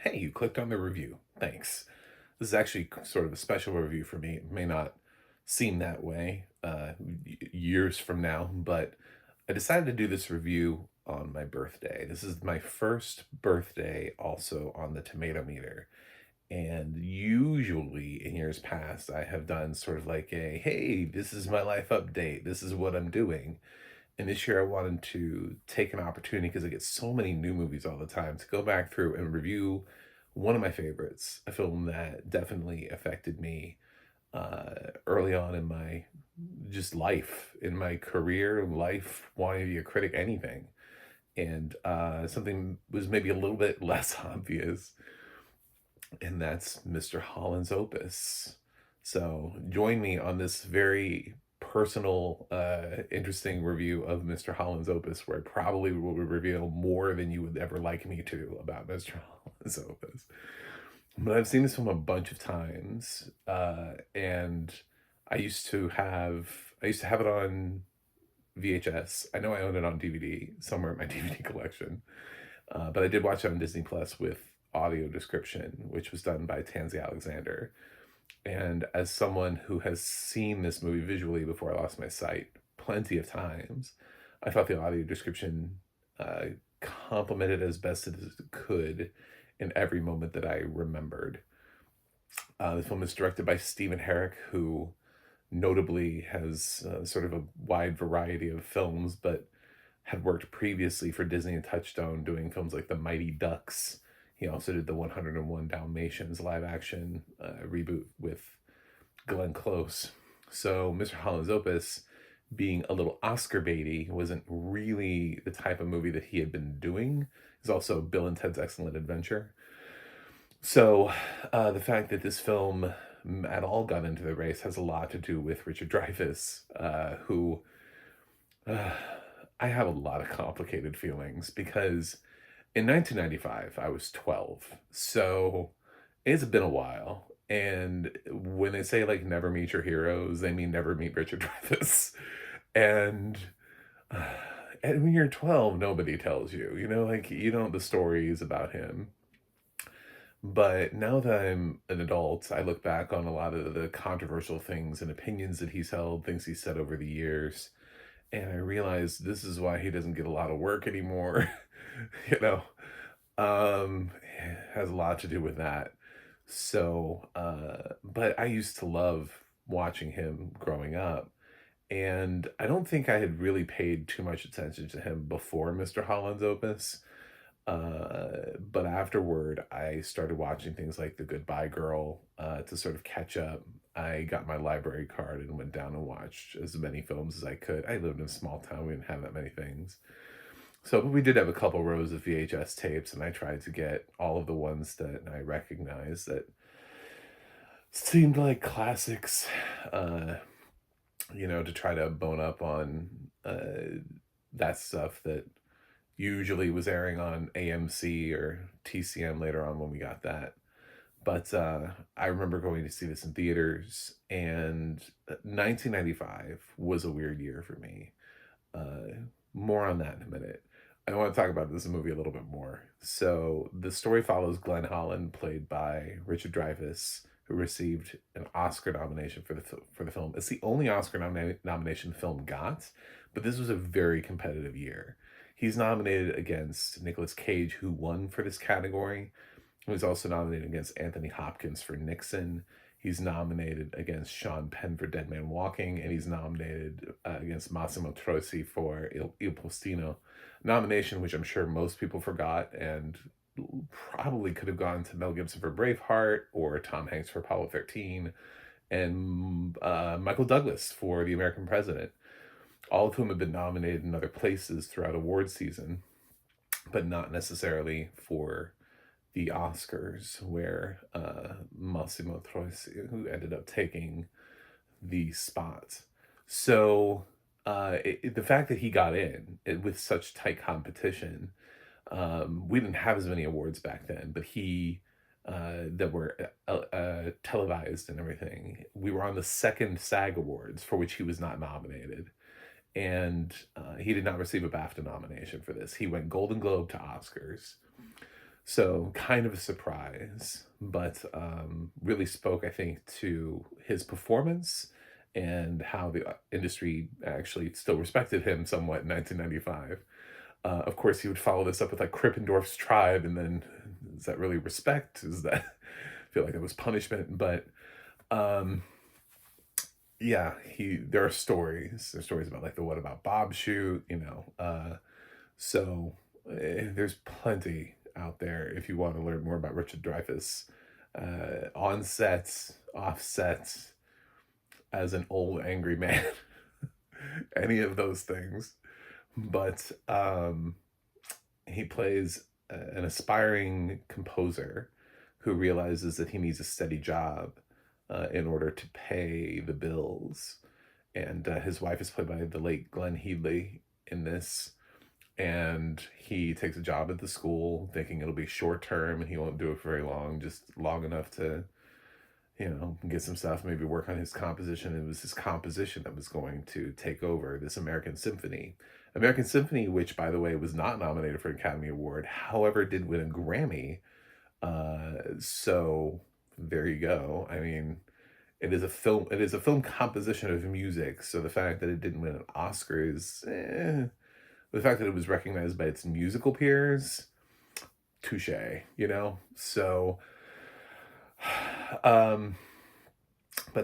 Hey, you clicked on the review. Thanks. This is actually sort of a special review for me. It may not seem that way years from now, but I decided to do this review on my birthday. This is my first birthday also on the tomato meter. And usually in years past, I have done sort of like a, hey, this is my life update. This is what I'm doing. And this year I wanted to take an opportunity because I get so many new movies all the time to go back through and review one of my favorites, a film that definitely affected me early on in my just life, in my career, life, wanting to be a critic, anything. And something was maybe a little bit less obvious, and that's Mr. Holland's Opus. So join me on this very personal, interesting review of Mr. Holland's Opus, where I probably will reveal more than you would ever like me to about Mr. Holland's Opus. But I've seen this film a bunch of times, and I used to have it on VHS. I know I own it on DVD somewhere in my DVD collection, but I did watch it on Disney Plus with audio description, which was done by Tanzy Alexander. And as someone who has seen this movie visually before I lost my sight plenty of times, I thought the audio description uh, complemented as best as it could in every moment that I remembered. The film is directed by Stephen Herrick, who notably has sort of a wide variety of films, but had worked previously for Disney and Touchstone doing films like The Mighty Ducks. He also did the 101 Dalmatians live action reboot with Glenn Close. So Mr. Holland's Opus, being a little Oscar baity, wasn't really the type of movie that he had been doing. It's also Bill and Ted's Excellent Adventure. So the fact that this film at all got into the race has a lot to do with Richard Dreyfuss, who uh, I have a lot of complicated feelings because in 1995 I was 12. So it's been a while. And when they say like never meet your heroes, they mean never meet Richard Dreyfuss. And uh, and when you're 12, nobody tells you, like you know the stories about him. But now that I'm an adult, I look back on a lot of the controversial things and opinions that he's held, things he's said over the years, and I realize this is why he doesn't get a lot of work anymore. you know, it has a lot to do with that. So, but I used to love watching him growing up, and I don't think I had really paid too much attention to him before Mr. Holland's Opus. But afterward, I started watching things like The Goodbye Girl to sort of catch up. I got my library card and went down and watched as many films as I could. I lived in a small town, we didn't have that many things. So, but we did have a couple rows of VHS tapes, and I tried to get all of the ones that I recognized that seemed like classics, uh, to try to bone up on that stuff that usually was airing on AMC or TCM later on when we got that. But I remember going to see this in theaters, and 1995 was a weird year for me. Uh, More on that in a minute. I want to talk about this movie a little bit more. So the story follows Glenn Holland, played by Richard Dreyfuss, who received an Oscar nomination for the film. It's the only Oscar nomination the film got, but this was a very competitive year. He's nominated against Nicolas Cage, who won for this category. He was also nominated against Anthony Hopkins for Nixon. He's nominated against Sean Penn for Dead Man Walking, and he's nominated against Massimo Troisi for Il Postino. Nomination which I'm sure most people forgot and probably could have gone to Mel Gibson for Braveheart or Tom Hanks for Apollo 13 and Michael Douglas for The American President, all of whom have been nominated in other places throughout award season, but not necessarily for the Oscars, where Massimo Troisi, who ended up taking the spot. So the fact that he got in with such tight competition, we didn't have as many awards back then, but he that were televised and everything. We were on the second SAG Awards, for which he was not nominated, and he did not receive a BAFTA nomination for this. He went Golden Globe to Oscars. So kind of a surprise, but really spoke, I think, to his performance and how the industry actually still respected him somewhat in 1995. Of course, he would follow this up with like Krippendorf's Tribe, and then is that really respect? Is that I feel like it was punishment? But um, yeah, there are stories. There's stories about like the What About Bob shoot, you know. So there's plenty out there if you want to learn more about Richard Dreyfuss, on sets, off sets, as an old angry man, any of those things. But he plays an aspiring composer who realizes that he needs a steady job in order to pay the bills. And his wife is played by the late Glenn Headley in this. And he takes a job at the school thinking it'll be short term and he won't do it for very long, just long enough to, you know, get some stuff, maybe work on his composition. It was his composition that was going to take over this American Symphony. American Symphony, which, by the way, was not nominated for an Academy Award, however, did win a Grammy. So there you go. I mean, it is a film composition of music. So the fact that it didn't win an Oscar is, the fact that it was recognized by its musical peers, touche, you know? So, but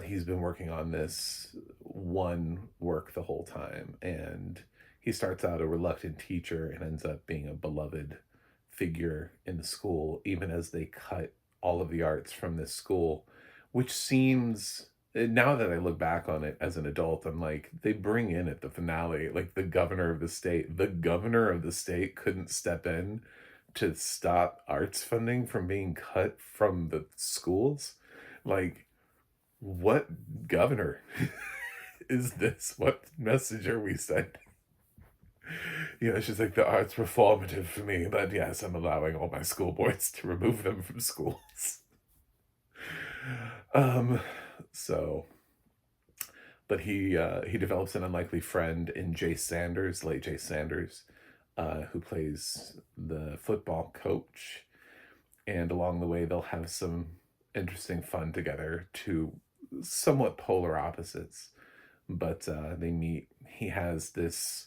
he's been working on this one work the whole time, and he starts out a reluctant teacher and ends up being a beloved figure in the school, even as they cut all of the arts from this school, which seems, now that I look back on it as an adult, I'm like, they bring in at the finale, like the governor of the state. The governor of the state couldn't step in to stop arts funding from being cut from the schools. Like, what governor is this? What message are we sending? You know, she's like, the arts were formative for me, but yes, I'm allowing all my school boards to remove them from schools. um, so, but he develops an unlikely friend in Jay Sanders, late Jay Sanders, who plays the football coach, and along the way they'll have some interesting fun together, two somewhat polar opposites, but they meet. He has this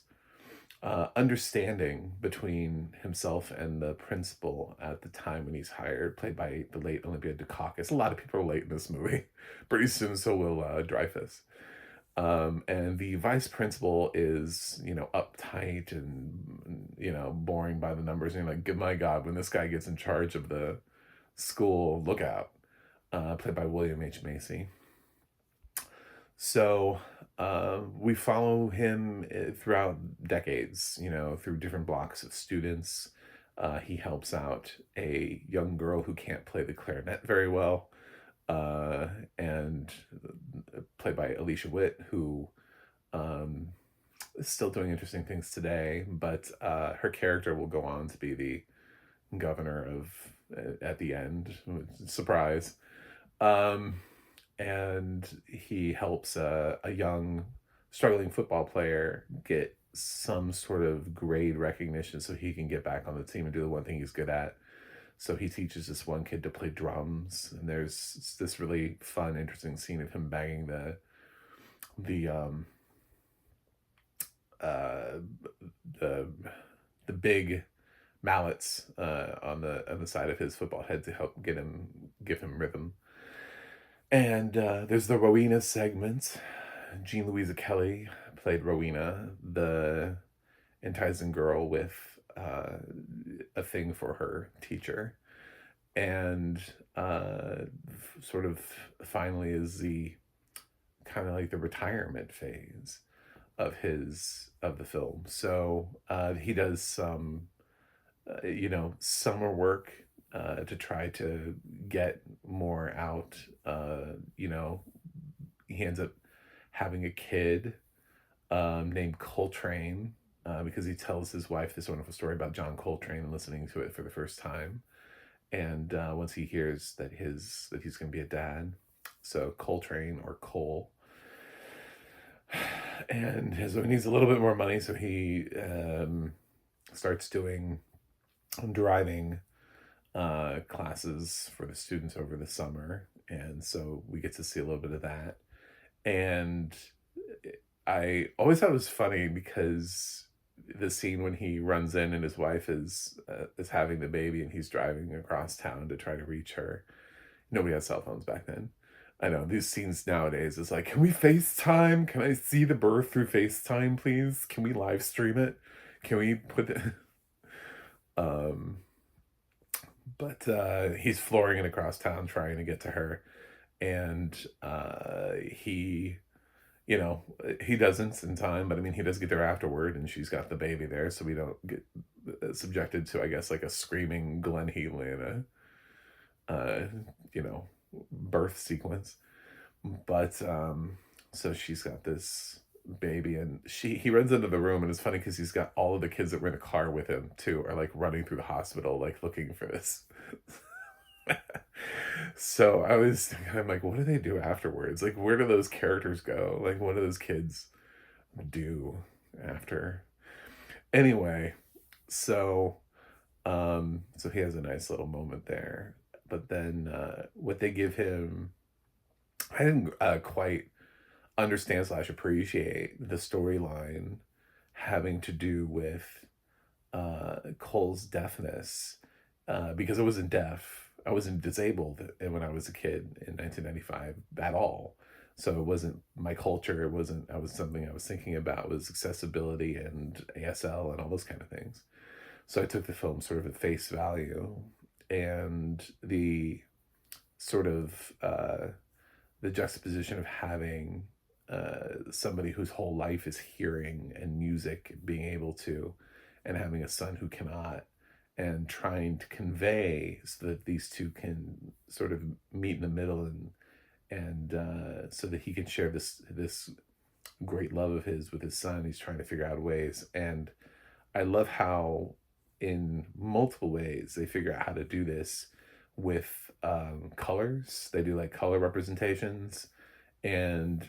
understanding between himself and the principal at the time when he's hired, played by the late Olympia Dukakis. A lot of people are late in this movie. Pretty soon, so will Dreyfuss. And the vice principal is, you know, uptight and, you know, boring by the numbers. And you're like, my God, when this guy gets in charge of the school, look out. Played by William H. Macy. So we follow him throughout decades, you know, through different blocks of students. He helps out a young girl who can't play the clarinet very well, and played by Alicia Witt, who is still doing interesting things today, but her character will go on to be the governor of, at the end, surprise. And he helps a young struggling football player get some sort of grade recognition so he can get back on the team and do the one thing he's good at. So he teaches this one kid to play drums, and there's this really fun, interesting scene of him banging the big mallets on the side of his football head to help give him rhythm. And there's the Rowena segment. Jean-Louisa Kelly played Rowena, the enticing girl with a thing for her teacher. And sort of finally is the kind of like the retirement phase of the film. So he does some, you know, summer work to try to get more out. You know, he ends up having a kid named Coltrane because he tells his wife this wonderful story about John Coltrane and listening to it for the first time. And once he hears that he's going to be a dad, so Coltrane or Cole, and he needs a little bit more money, so he starts driving classes for the students over the summer. And so we get to see a little bit of that. And I always thought it was funny because the scene when he runs in and his wife is having the baby and he's driving across town to try to reach her. Nobody had cell phones back then. I know these scenes nowadays is like, can we FaceTime? Can I see the birth through FaceTime, please? Can we live stream it? Can we put the um but he's flooring it across town trying to get to her. And he, you know, he doesn't in time, but I mean, he does get there afterward, and she's got the baby there, so we don't get subjected to, I guess, like a screaming Glenn Headley in a, you know, birth sequence. But so she's got this baby, and he runs into the room, and it's funny because he's got all of the kids that were in the car with him too are like running through the hospital, like looking for this. So I'm like, what do they do afterwards? Like, where do those characters go? Like, what do those kids do after? Anyway, so so he has a nice little moment there. But then what they give him, I didn't quite understand / appreciate the storyline having to do with Cole's deafness, because I wasn't deaf. I wasn't disabled when I was a kid in 1995 at all. So it wasn't my culture. It wasn't, I was something I was thinking about was accessibility and ASL and all those kind of things. So I took the film sort of at face value, and the sort of the juxtaposition of having somebody whose whole life is hearing and music, being able to, and having a son who cannot, and trying to convey so that these two can sort of meet in the middle, and so that he can share this great love of his with his son. He's trying to figure out ways, and I love how in multiple ways they figure out how to do this with colors. They do like color representations, and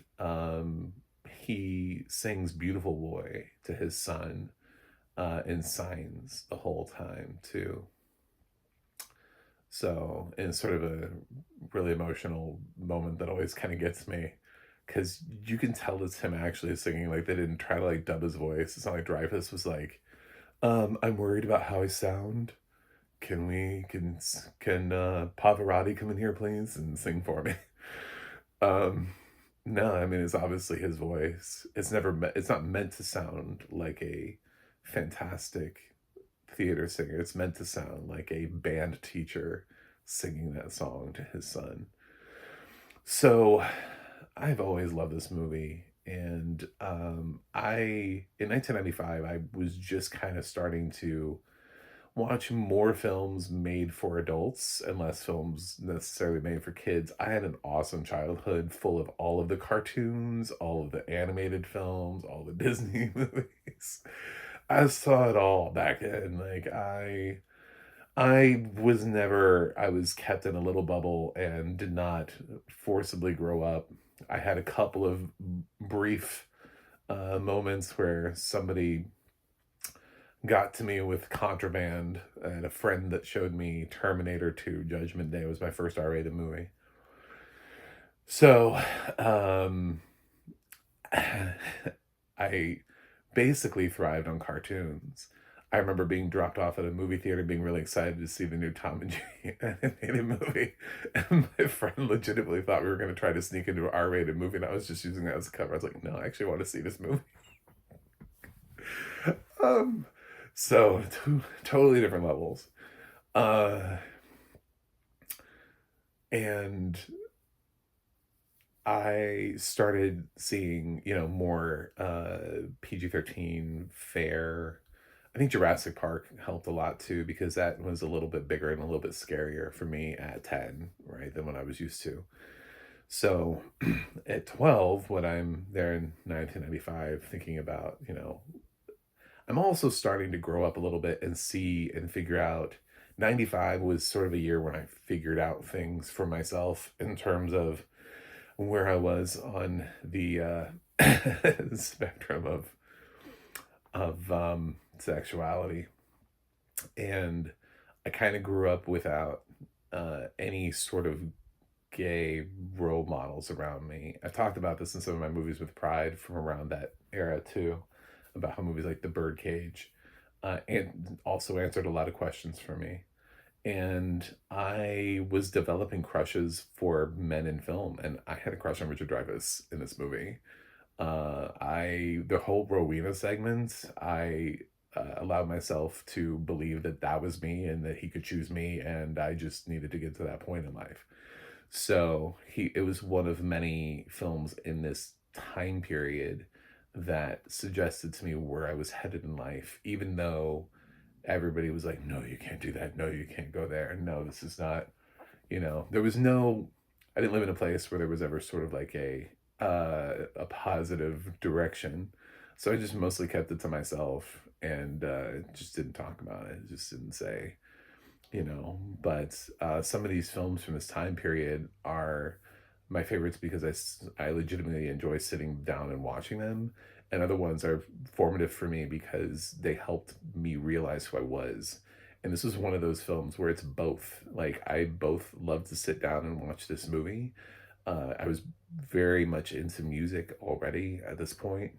he sings Beautiful Boy to his son in signs the whole time too. So, in sort of a really emotional moment that always kind of gets me, because you can tell it's him actually singing. Like, they didn't try to like dub his voice. It's not like Dreyfuss was like, I'm worried about how I sound. Can Pavarotti come in here, please, and sing for me? No, I mean, it's obviously his voice. It's not meant to sound like a fantastic theater singer. It's meant to sound like a band teacher singing that song to his son. So I've always loved this movie. And in 1995, I was just kind of starting to watch more films made for adults and less films necessarily made for kids. I had an awesome childhood full of all of the cartoons, all of the animated films, all the Disney movies. I saw it all back then. Like, I was kept in a little bubble and did not forcibly grow up. I had a couple of brief moments where somebody got to me with contraband, and a friend that showed me Terminator 2 Judgment Day was my first R-rated movie. So I basically thrived on cartoons. I remember being dropped off at a movie theater, being really excited to see the new Tom and Jerry animated movie. And my friend legitimately thought we were going to try to sneak into an R-rated movie, and I was just using that as a cover. I was like, no, I actually want to see this movie. So totally different levels. And I started seeing, more PG-13 fare. I think Jurassic Park helped a lot too, because that was a little bit bigger and a little bit scarier for me at 10, right, than what I was used to. So at 12, when I'm there in 1995, thinking about, I'm also starting to grow up a little bit and see and figure out. 95 was sort of a year when I figured out things for myself in terms of where I was on the spectrum of sexuality. And I kind of grew up without any sort of gay role models around me. I've talked about this in some of my movies with Pride from around that era too, about how movies like The Birdcage and also answered a lot of questions for me. And I was developing crushes for men in film, and I had a crush on Richard Dreyfuss in this movie. The whole Rowena segment, I allowed myself to believe that that was me and that he could choose me, and I just needed to get to that point in life. So it was one of many films in this time period that suggested to me where I was headed in life, even though everybody was like, no, you can't do that. No, you can't go there. No, this is not, there was no, I didn't live in a place where there was ever sort of like a positive direction. So I just mostly kept it to myself and just didn't talk about it. Just didn't say, but some of these films from this time period are my favorites because I legitimately enjoy sitting down and watching them. And other ones are formative for me because they helped me realize who I was. And this was one of those films where it's both. Like, I both love to sit down and watch this movie. I was very much into music already at this point.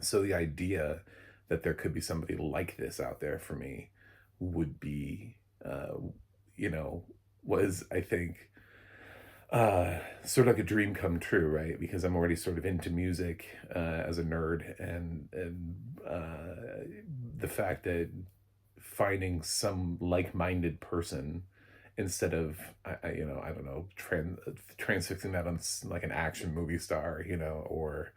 So the idea that there could be somebody like this out there for me would be, uh, you know, was, I think, sort of like a dream come true, right? Because I'm already sort of into music as a nerd, and the fact that finding some like-minded person instead of I don't know, transfixing that on like an action movie star, or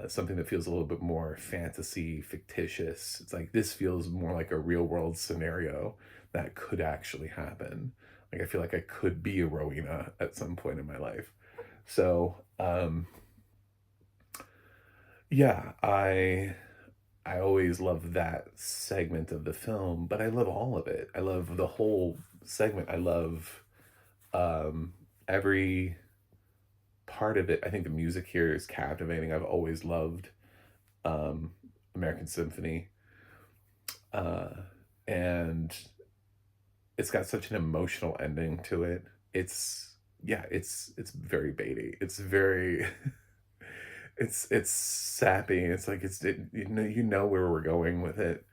something that feels a little bit more fantasy fictitious. It's like this feels more like a real world scenario that could actually happen. Like I feel like I could be a Rowena at some point in my life. So yeah, I always love that segment of the film, but I love all of it. I love the whole segment. I love every part of it. I think the music here is captivating. I've always loved um, American Symphony, uh, and it's got such an emotional ending to it. It's yeah, it's very baity. It's very it's sappy. It's like you know where we're going with it.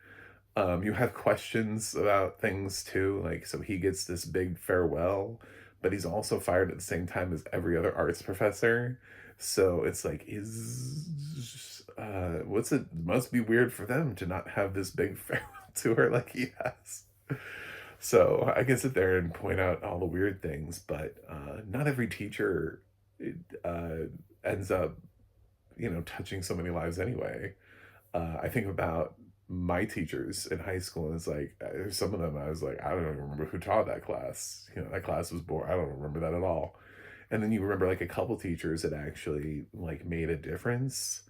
You have questions about things too. Like, so he gets this big farewell, but he's also fired at the same time as every other arts professor. So it's like, what's it must be weird for them to not have this big farewell to her like he has. So I can sit there and point out all the weird things, but not every teacher uh, ends up, touching so many lives anyway. I think about my teachers in high school, and it's like there's some of them I was like, I don't even remember who taught that class. That class was boring. I don't remember that at all. And then you remember like a couple teachers that actually like made a difference.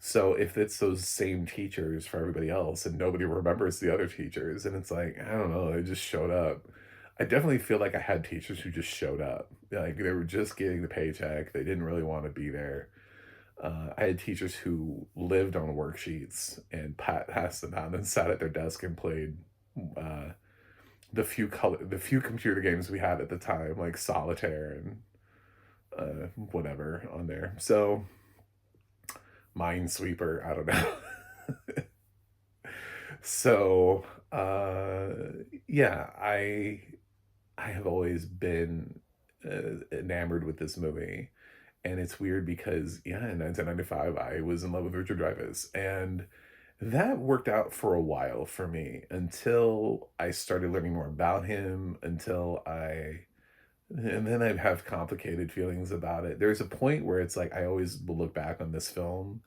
So if it's those same teachers for everybody else and nobody remembers the other teachers, and it's like, I don't know, they just showed up. I definitely feel like I had teachers who just showed up. Like they were just getting the paycheck. They didn't really want to be there. I had teachers who lived on worksheets and passed them out and sat at their desk and played uh, the few computer games we had at the time, like solitaire and whatever on there. So Minesweeper, I don't know. So yeah, I have always been enamored with this movie. And it's weird because, yeah, in 1995, I was in love with Richard Dreyfuss. And that worked out for a while for me until I started learning more about him, and then I'd have complicated feelings about it. There's a point where it's like I always will look back on this film,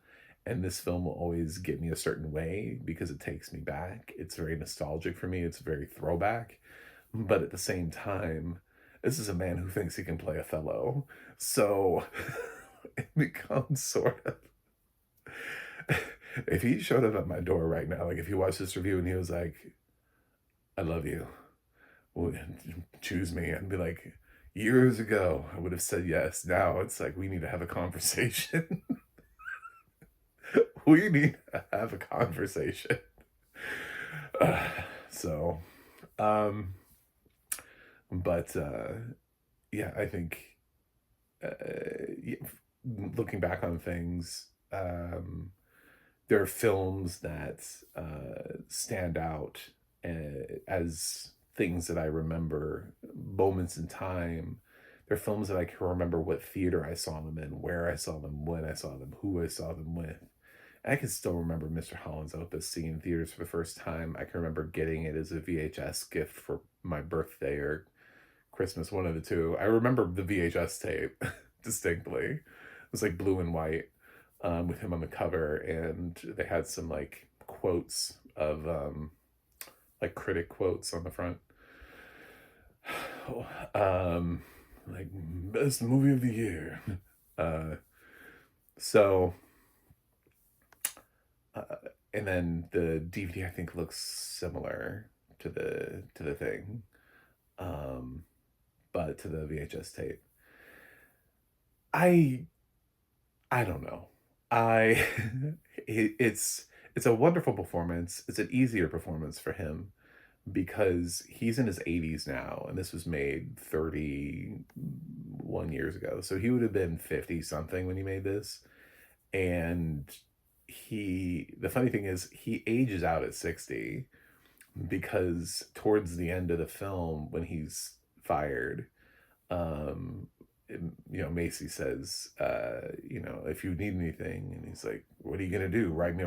and this film will always get me a certain way because it takes me back. It's very nostalgic for me, it's very throwback. But at the same time, this is a man who thinks he can play Othello. So it becomes sort of if he showed up at my door right now, like if he watched this review and he was like, I love you, well, choose me, I'd be like, years ago, I would have said yes. Now it's like, we need to have a conversation. We need to have a conversation. Uh, so Um, but yeah, I think yeah, looking back on things, there are films that stand out as things that I remember, moments in time. They're films that I can remember what theater I saw them in, where I saw them, when I saw them, who I saw them with. I can still remember Mr. Holland's Opus seeing in theaters for the first time. I can remember getting it as a VHS gift for my birthday or Christmas, one of the two. I remember the VHS tape distinctly. It was like blue and white, with him on the cover, and they had some like quotes of like critic quotes on the front. um, like best movie of the year. Uh, so uh, and then the DVD I think looks similar to the thing, um, but to the VHS tape. I I don't know. I it's a wonderful performance. It's an easier performance for him because he's in his 80s now, and this was made 31 years ago. So he would have been 50 something when he made this. And the funny thing is, he ages out at 60 because towards the end of the film, when he's fired, um, Macy says, if you need anything, and he's like, what are you going to do? Write me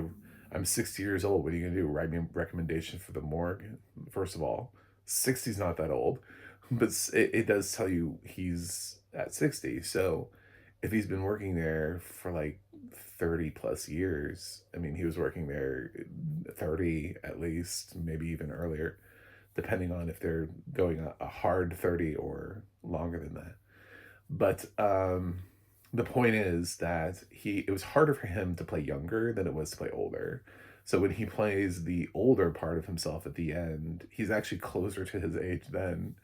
I'm 60 years old. What are you going to do? Write me a recommendation for the morgue? First of all, 60's not that old, but it does tell you he's at 60. So if he's been working there for like 30 plus years, I mean, he was working there 30 at least, maybe even earlier, depending on if they're going a hard 30 or longer than that. But the point is that it was harder for him to play younger than it was to play older. So when he plays the older part of himself at the end, he's actually closer to his age than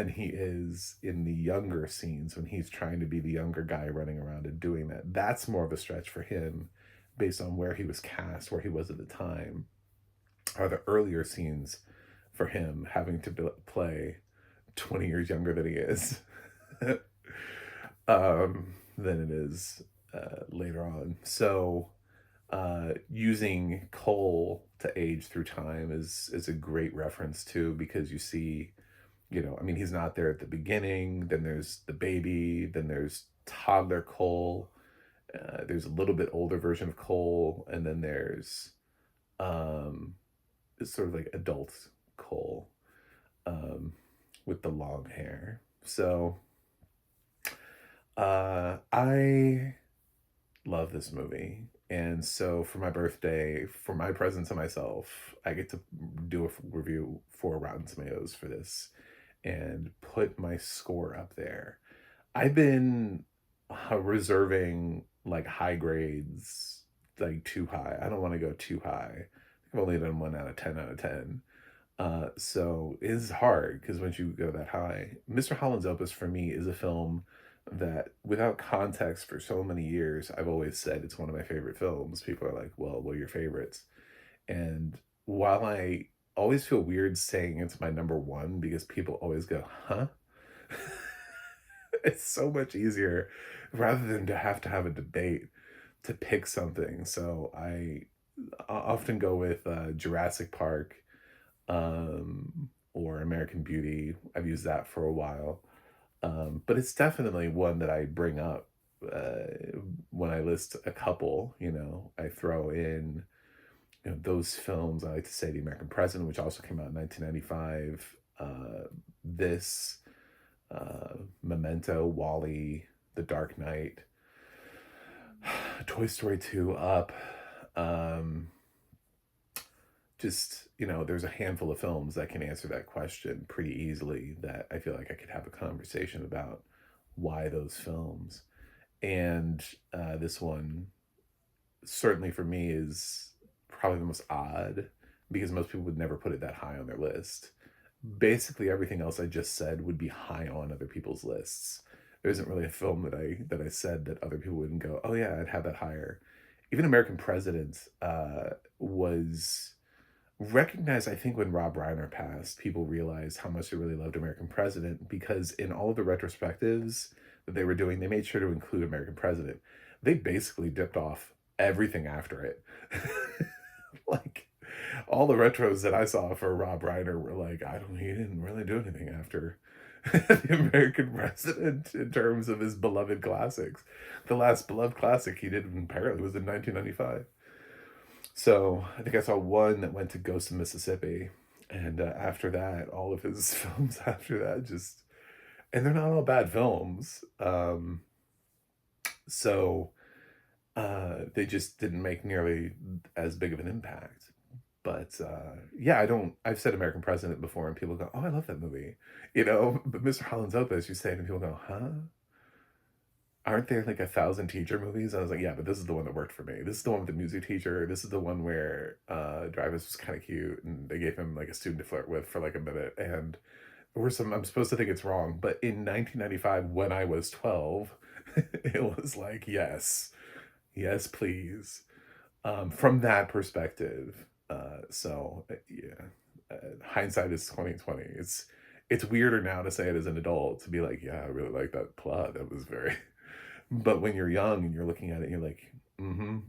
he is in the younger scenes when he's trying to be the younger guy running around and doing that. That's more of a stretch for him based on where he was cast, where he was at the time. Are the earlier scenes for him having to play 20 years younger than he is. Than it is later on. So using coal to age through time is a great reference too, because you see, I mean, he's not there at the beginning, then there's the baby, then there's toddler Cole, there's a little bit older version of Cole, and then there's it's sort of like adult Cole, with the long hair. So I love this movie. And so for my birthday, for my present to myself, I get to do a review for Rotten Tomatoes for this and put my score up there. I've been reserving like high grades, like too high. I don't want to go too high. I've only done 1 out of 10 out of 10. So it's hard because once you go that high, Mr. Holland's Opus for me is a film that without context for so many years, I've always said it's one of my favorite films. People are like, well, what are your favorites? And while I always feel weird saying it's my number one because people always go, huh? It's so much easier rather than to have a debate to pick something. So I often go with Jurassic Park, or American Beauty. I've used that for a while. But it's definitely one that I bring up when I list a couple. I throw in those films. I like to say The American President, which also came out in 1995. This, Memento, Wall-E, The Dark Knight, Toy Story 2, Up. Just, there's a handful of films that can answer that question pretty easily, that I feel like I could have a conversation about why those films. And this one, certainly for me, is probably the most odd because most people would never put it that high on their list. Basically, everything else I just said would be high on other people's lists. There isn't really a film that I said that other people wouldn't go, oh yeah, I'd have that higher. Even American President was recognize, I think when Rob Reiner passed, people realized how much they really loved American President, because in all of the retrospectives that they were doing, they made sure to include American President. They basically dipped off everything after it. Like, all the retros that I saw for Rob Reiner were like, he didn't really do anything after the American President in terms of his beloved classics. The last beloved classic he did apparently was in 1995. So I think I saw one that went to Ghost of Mississippi, and after that, all of his films after that just, and they're not all bad films. So they just didn't make nearly as big of an impact. But yeah, I've said American President before, and people go, "Oh, I love that movie," But Mr. Holland's Opus, you say it, and people go, "Huh? Aren't there like 1,000 teacher movies?" I was like, "Yeah, but this is the one that worked for me. This is the one with the music teacher. This is the one where Dreyfuss was kind of cute, and they gave him like a student to flirt with for like a minute." And there were some, I'm supposed to think it's wrong, but in 1995, when I was 12, it was like, yes, yes, please. From that perspective. So yeah, hindsight is 2020. It's weirder now to say it as an adult, to be like, yeah, I really like that plot. That was very. But when you're young and you're looking at it, you're like, mm-hmm.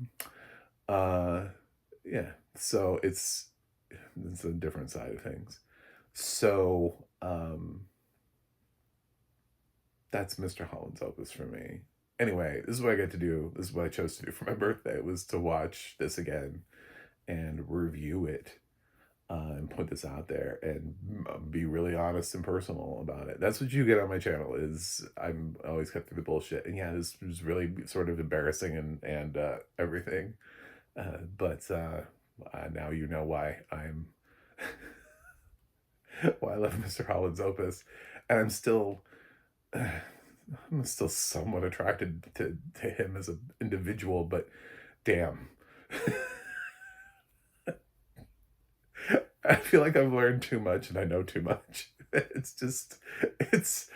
Yeah. So it's a different side of things. So that's Mr. Holland's Opus for me. Anyway, this is what I get to do. This is what I chose to do for my birthday, was to watch this again and review it, and put this out there and be really honest and personal about it. That's what you get on my channel, is I'm always cut through the bullshit. And yeah, this was really sort of embarrassing and everything. But now you know why why I love Mr. Holland's Opus. And I'm still somewhat attracted to him as an individual, but damn. I feel like I've learned too much and I know too much. It's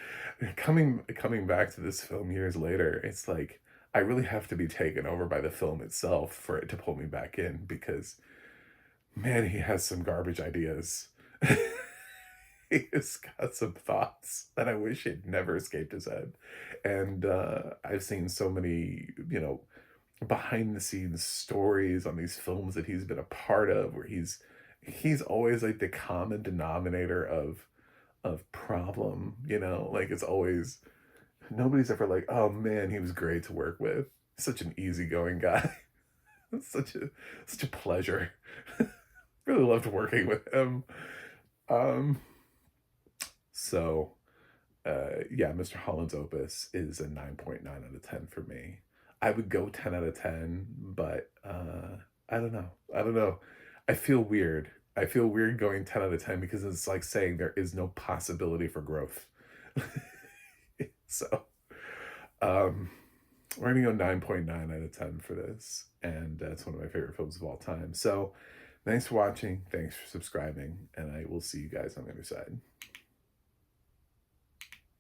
coming back to this film years later. It's like, I really have to be taken over by the film itself for it to pull me back in, because man, he has some garbage ideas. He's got some thoughts that I wish had never escaped his head. And I've seen so many, behind the scenes stories on these films that he's been a part of, where he's always like the common denominator of problem, like it's always, nobody's ever like, oh man, he was great to work with. Such an easygoing guy. such a pleasure. Really loved working with him. So yeah, Mr. Holland's Opus is a 9.9 out of 10 for me. I would go 10 out of 10, but I don't know. I feel weird. I feel weird going 10 out of 10, because it's like saying there is no possibility for growth. So we're gonna go 9.9 out of 10 for this, and it's one of my favorite films of all time. So thanks for watching, thanks for subscribing, and I will see you guys on the other side.